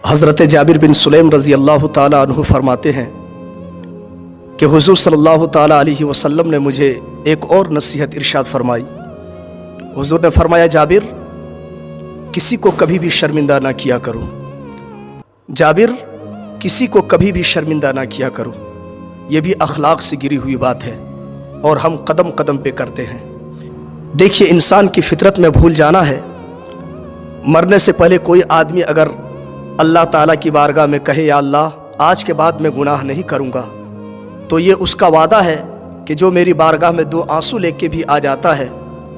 حضرت جابر بن سلیم رضی اللہ تعالیٰ عنہ فرماتے ہیں کہ حضور صلی اللہ تعالیٰ علیہ وسلم نے مجھے ایک اور نصیحت ارشاد فرمائی۔ حضور نے فرمایا، جابر کسی کو کبھی بھی شرمندہ نہ کیا کرو، جابر کسی کو کبھی بھی شرمندہ نہ کیا کرو۔ یہ بھی اخلاق سے گری ہوئی بات ہے اور ہم قدم قدم پہ کرتے ہیں۔ دیکھیے، انسان کی فطرت میں بھول جانا ہے۔ مرنے سے پہلے کوئی آدمی اگر اللہ تعالیٰ کی بارگاہ میں کہے، یا اللہ آج کے بعد میں گناہ نہیں کروں گا، تو یہ اس کا وعدہ ہے کہ جو میری بارگاہ میں 2 آنسو لے کے بھی آ جاتا ہے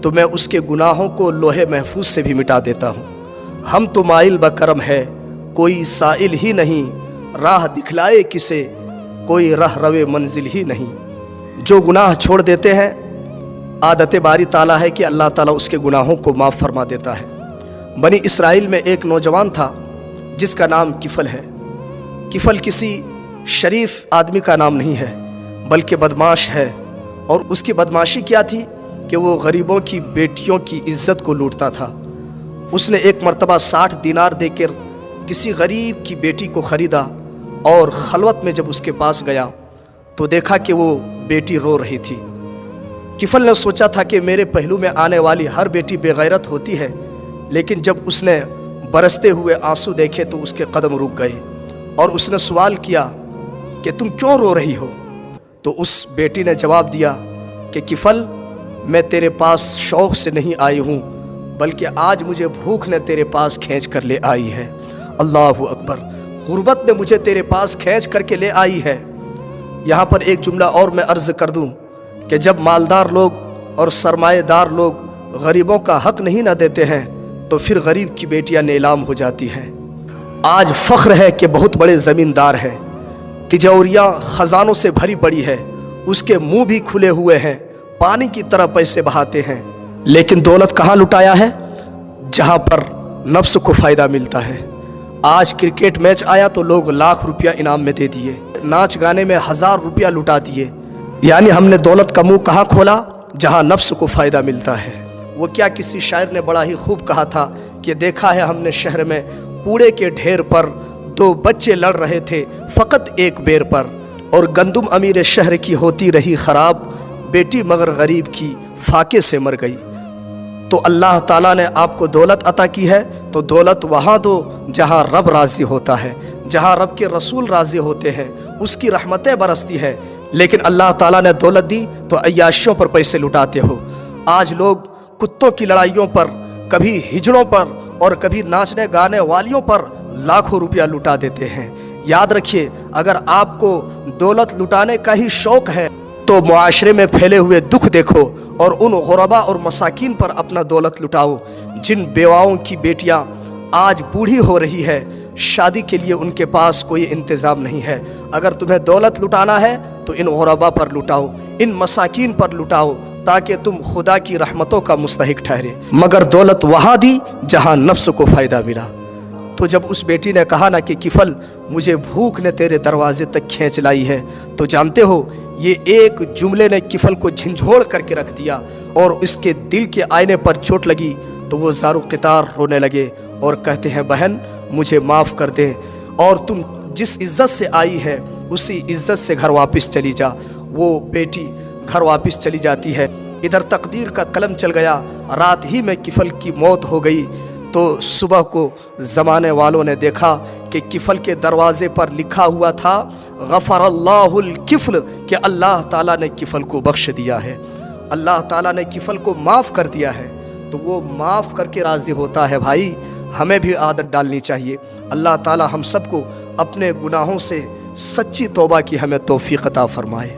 تو میں اس کے گناہوں کو لوح محفوظ سے بھی مٹا دیتا ہوں۔ ہم تو مائل بکرم ہے، کوئی سائل ہی نہیں، راہ دکھلائے کسے، کوئی رہ روے منزل ہی نہیں۔ جو گناہ چھوڑ دیتے ہیں، عادت باری تعالیٰ ہے کہ اللہ تعالیٰ اس کے گناہوں کو معاف فرما دیتا ہے۔ بنی اسرائیل میں ایک نوجوان تھا جس کا نام کفل ہے۔ کفل کسی شریف آدمی کا نام نہیں ہے بلکہ بدماش ہے، اور اس کی بدماشی کیا تھی کہ وہ غریبوں کی بیٹیوں کی عزت کو لوٹتا تھا۔ اس نے ایک مرتبہ 60 دینار دے کر کسی غریب کی بیٹی کو خریدا، اور خلوت میں جب اس کے پاس گیا تو دیکھا کہ وہ بیٹی رو رہی تھی۔ کفل نے سوچا تھا کہ میرے پہلو میں آنے والی ہر بیٹی بے غیرت ہوتی ہے، لیکن جب اس نے برستے ہوئے آنسو دیکھے تو اس کے قدم رک گئے، اور اس نے سوال کیا کہ تم کیوں رو رہی ہو؟ تو اس بیٹی نے جواب دیا کہ کفل، میں تیرے پاس شوق سے نہیں آئی ہوں بلکہ آج مجھے بھوک نے تیرے پاس کھینچ کر لے آئی ہے۔ اللہ اکبر! غربت نے مجھے تیرے پاس کھینچ کر کے لے آئی ہے۔ یہاں پر ایک جملہ اور میں عرض کر دوں کہ جب مالدار لوگ اور سرمایہ دار لوگ غریبوں کا حق نہیں نہ دیتے ہیں تو پھر غریب کی بیٹیاں نیلام ہو جاتی ہیں۔ آج فخر ہے کہ بہت بڑے زمیندار ہیں، تجوریاں خزانوں سے بھری پڑی ہے، اس کے منہ بھی کھلے ہوئے ہیں، پانی کی طرح پیسے بہاتے ہیں، لیکن دولت کہاں لٹایا ہے؟ جہاں پر نفس کو فائدہ ملتا ہے۔ آج کرکٹ میچ آیا تو لوگ لاکھ روپیہ انعام میں دے دیے، ناچ گانے میں 1000 روپیہ لٹا دیے۔ یعنی ہم نے دولت کا منہ کہاں کھولا؟ جہاں نفس کو فائدہ ملتا ہے۔ وہ کیا کسی شاعر نے بڑا ہی خوب کہا تھا کہ دیکھا ہے ہم نے شہر میں کوڑے کے ڈھیر پر 2 بچے لڑ رہے تھے فقط ایک بیر پر، اور گندم امیر شہر کی ہوتی رہی خراب، بیٹی مگر غریب کی فاقے سے مر گئی۔ تو اللہ تعالیٰ نے آپ کو دولت عطا کی ہے تو دولت وہاں دو جہاں رب راضی ہوتا ہے، جہاں رب کے رسول راضی ہوتے ہیں، اس کی رحمتیں برستی ہے۔ لیکن اللہ تعالیٰ نے دولت دی تو عیاشیوں پر پیسے لٹاتے ہو۔ آج لوگ کتوں کی لڑائیوں پر، کبھی ہجڑوں پر اور کبھی ناچنے گانے والیوں پر لاکھوں روپیہ لٹا دیتے ہیں۔ یاد رکھیے، اگر آپ کو دولت لٹانے کا ہی شوق ہے تو معاشرے میں پھیلے ہوئے دکھ دیکھو اور ان غربا اور مساکین پر اپنا دولت لٹاؤ جن بیواؤں کی بیٹیاں آج بوڑھی ہو رہی ہے، شادی کے لیے ان کے پاس کوئی انتظام نہیں ہے۔ اگر تمہیں دولت لٹانا ہے تو ان غربا پر لٹاؤ، ان مساکین پر لٹاؤ، تاکہ تم خدا کی رحمتوں کا مستحق ٹھہرے۔ مگر دولت وہاں دی جہاں نفس کو فائدہ ملا۔ تو جب اس بیٹی نے کہا نا کہ کفل، مجھے بھوک نے تیرے دروازے تک کھینچ لائی ہے، تو جانتے ہو یہ ایک جملے نے کفل کو جھنجھوڑ کر کے رکھ دیا، اور اس کے دل کے آئینے پر چوٹ لگی تو وہ زار و قطار رونے لگے اور کہتے ہیں، بہن مجھے معاف کر دیں، اور تم جس عزت سے آئی ہے اسی عزت سے گھر واپس چلی جا۔ وہ بیٹی گھر واپس چلی جاتی ہے۔ ادھر تقدیر کا قلم چل گیا، رات ہی میں کفل کی موت ہو گئی۔ تو صبح کو زمانے والوں نے دیکھا کہ کفل کے دروازے پر لکھا ہوا تھا، غفر اللہ الکفل، کہ اللہ تعالیٰ نے کفل کو بخش دیا ہے، اللہ تعالیٰ نے کفل کو معاف کر دیا ہے۔ تو وہ معاف کر کے راضی ہوتا ہے۔ بھائی، ہمیں بھی عادت ڈالنی چاہیے۔ اللہ تعالیٰ ہم سب کو اپنے گناہوں سے سچی توبہ کی ہمیں توفیق عطا فرمائے۔